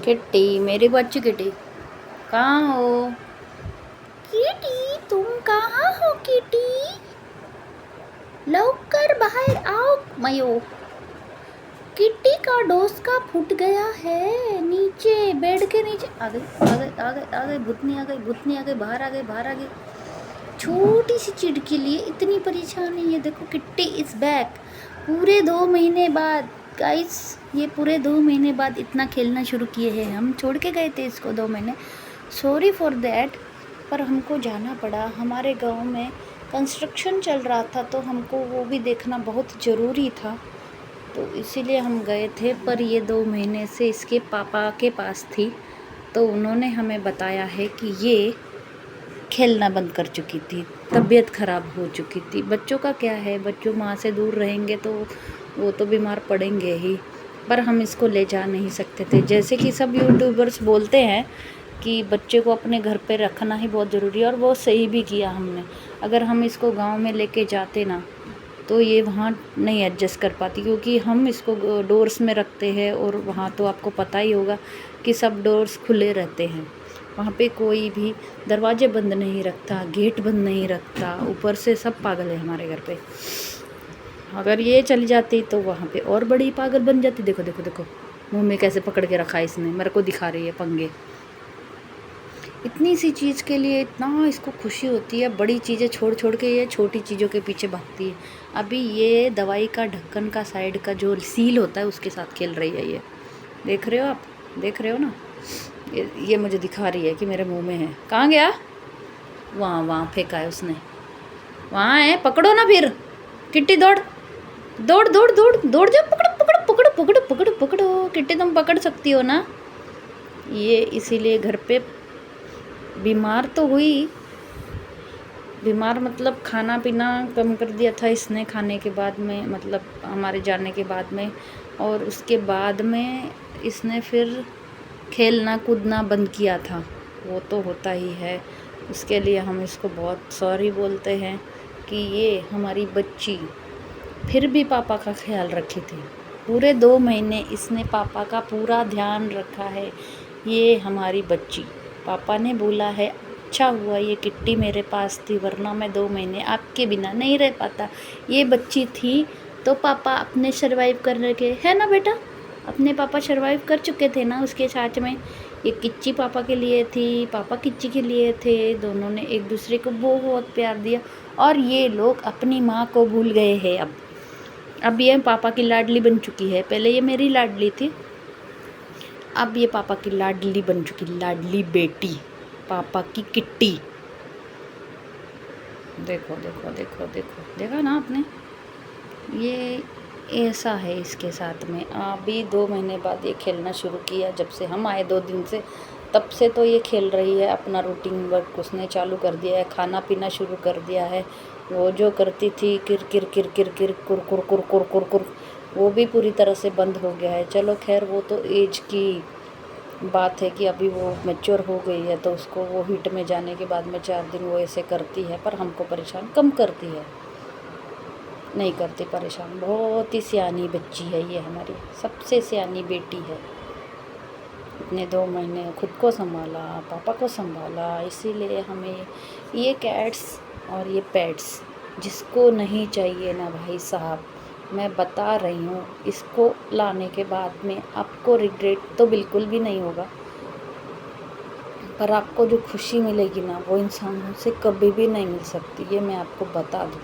Kitty, मेरी बच्ची kitty, कहाँ हो? किटी, तुम कहाँ हो किटी? लौकर बाहर आओ मयो। किट्टी का डोसका फूट गया है, नीचे बेड के नीचे आ गई, आ गई, आ गई, आ गई, भूतनी आ गई, भूतनी आ गई, बाहर आ गई, बाहर आ गई। छोटी सी चिड़ के लिए इतनी परेशानी है। देखो किट्टी इज बैक पूरे 2 महीने बाद। गाइस, ये पूरे 2 महीने बाद इतना खेलना शुरू किए हैं। हम छोड़ के गए थे इसको 2 महीने, सॉरी फॉर दैट, पर हमको जाना पड़ा। हमारे गांव में कंस्ट्रक्शन चल रहा था तो हमको वो भी देखना बहुत ज़रूरी था, तो इसीलिए हम गए थे। पर ये 2 महीने से इसके पापा के पास थी, तो उन्होंने हमें बताया है कि ये खेलना बंद कर चुकी थी, तबीयत ख़राब हो चुकी थी। बच्चों का क्या है, बच्चों माँ से दूर रहेंगे तो वो तो बीमार पड़ेंगे ही, पर हम इसको ले जा नहीं सकते थे। जैसे कि सब यूट्यूबर्स बोलते हैं कि बच्चे को अपने घर पे रखना ही बहुत ज़रूरी है, और वो सही भी किया हमने। अगर हम इसको गांव में लेके जाते ना तो ये वहाँ नहीं एडजस्ट कर पाती, क्योंकि हम इसको डोर्स में रखते हैं और वहाँ तो आपको पता ही होगा कि सब डोर्स खुले रहते हैं। वहाँ पे कोई भी दरवाजे बंद नहीं रखता, गेट बंद नहीं रखता। ऊपर से सब पागल है हमारे घर पे। अगर ये चली जाती तो वहाँ पे और बड़ी पागल बन जाती। देखो देखो देखो, मुंह में कैसे पकड़ के रखा है इसने, मेरे को दिखा रही है पंगे। इतनी सी चीज़ के लिए इतना इसको खुशी होती है, बड़ी चीज़ें छोड़ छोड़ के ये छोटी चीज़ों के पीछे भागती है। अभी ये दवाई का ढक्कन का साइड का जो सील होता है उसके साथ खेल रही है। ये देख रहे हो आप, देख रहे हो ना, ये मुझे दिखा रही है कि मेरे मुंह में है। कहाँ गया? वहाँ वहाँ फेंका है उसने, वहाँ है, पकड़ो ना फिर। किट्टी दौड़ दौड़ दौड़ दौड़ दौड़ जाओ, पकड़ो पकड़ो पकड़ो पकड़ो पकड़ो पकड़ो। किट्टी तुम पकड़ सकती हो ना। ये इसीलिए घर पे बीमार तो हुई, बीमार मतलब खाना पीना कम कर दिया था इसने खाने के बाद में, मतलब हमारे जाने के बाद में। और उसके बाद में इसने फिर खेलना कूदना बंद किया था, वो तो होता ही है। उसके लिए हम इसको बहुत सॉरी बोलते हैं कि ये हमारी बच्ची फिर भी पापा का ख्याल रखी थी। पूरे 2 महीने इसने पापा का पूरा ध्यान रखा है। ये हमारी बच्ची, पापा ने बोला है अच्छा हुआ ये किट्टी मेरे पास थी, वरना मैं 2 महीने आपके बिना नहीं रह पाता। ये बच्ची थी तो पापा अपने सर्वाइव कर रखे है ना बेटा, अपने पापा सर्वाइव कर चुके थे ना उसके साथ में। ये किच्ची पापा के लिए थी, पापा किच्ची के लिए थे। दोनों ने एक दूसरे को बहुत प्यार दिया, और ये लोग अपनी माँ को भूल गए हैं। अब ये पापा की लाडली बन चुकी है। पहले ये मेरी लाडली थी, अब ये पापा की लाडली बन चुकी, लाडली बेटी, पापा की किट्टी। देखो देखो देखो देखो, देखा ना आपने, ये ऐसा है इसके साथ में। अभी 2 महीने बाद ये खेलना शुरू किया, जब से हम आए 2 दिन से, तब से तो ये खेल रही है। अपना रूटीन वर्क उसने चालू कर दिया है, खाना पीना शुरू कर दिया है। वो जो करती थी किर किर किर किर किर कुर कुर कुर कुर कुर कुर, वो भी पूरी तरह से बंद हो गया है। चलो खैर, वो तो एज की बात है कि अभी वो मैच्योर हो गई है, तो उसको वो हीट में जाने के बाद में 4 दिन वो ऐसे करती है, पर हमको परेशान कम करती है, नहीं करती परेशान। बहुत ही सियानी बच्ची है ये, हमारी सबसे सियानी बेटी है। इतने 2 महीने खुद को संभाला, पापा को संभाला। इसीलिए हमें ये कैट्स और ये पेट्स जिसको नहीं चाहिए ना भाई साहब, मैं बता रही हूँ, इसको लाने के बाद में आपको रिग्रेट तो बिल्कुल भी नहीं होगा, पर आपको जो खुशी मिलेगी ना वो इंसानों से कभी भी नहीं मिल सकती, ये मैं आपको बता दूँ।